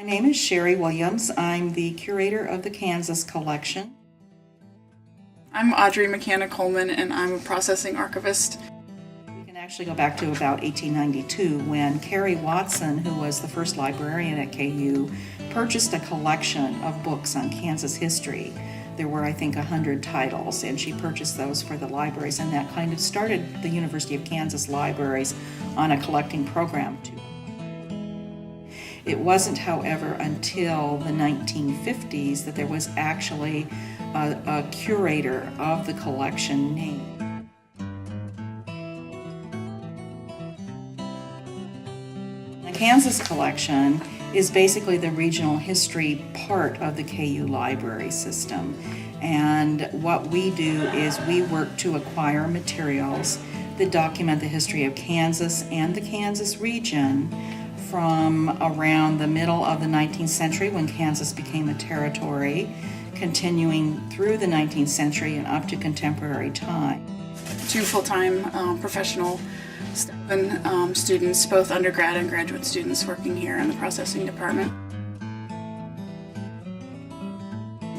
My name is Sherry Williams. I'm the curator of the Kansas collection. I'm Audrey McKenna Coleman, and I'm a processing archivist. We can actually go back to about 1892 when Carrie Watson, who was the first librarian at KU, purchased a collection of books on Kansas history. There were, I think, 100 titles, and she purchased those for the libraries, and that kind of started the University of Kansas libraries on a collecting program too. It wasn't, however, until the 1950s that there was actually a curator of the collection named. The Kansas collection is basically the regional history part of the KU library system. And what we do is we work to acquire materials that document the history of Kansas and the Kansas region from around the middle of the 19th century when Kansas became a territory, continuing through the 19th century and up to contemporary time. 2 full-time professional staff and students, both undergrad and graduate students working here in the processing department.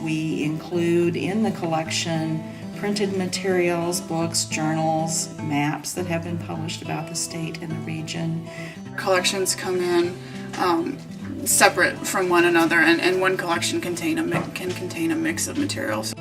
We include in the collection printed materials, books, journals, maps that have been published about the state and the region. Collections come in separate from one another, and one collection can contain a mix of materials.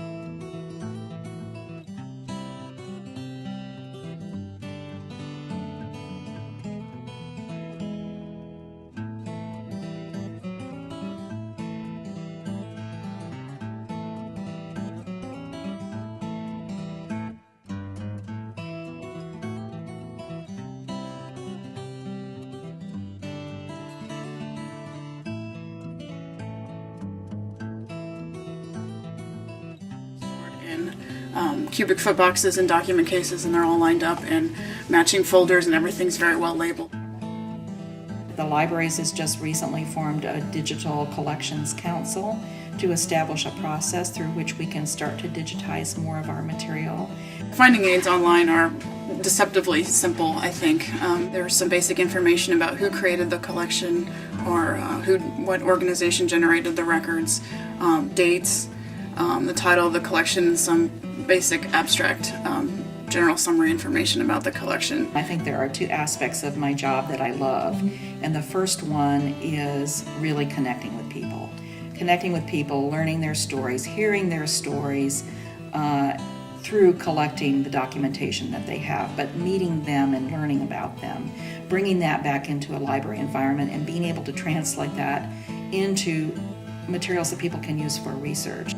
In cubic foot boxes and document cases, and they're all lined up in matching folders, and everything's very well labeled. The Libraries has just recently formed a digital collections council to establish a process through which we can start to digitize more of our material. Finding aids online are deceptively simple, I think. There's some basic information about who created the collection, or what organization generated the records, dates, the title of the collection, and some basic abstract general summary information about the collection. I think there are 2 aspects of my job that I love, and the first one is really connecting with people. Connecting with people, learning their stories, hearing their stories through collecting the documentation that they have, but meeting them and learning about them, bringing that back into a library environment and being able to translate that into materials that people can use for research.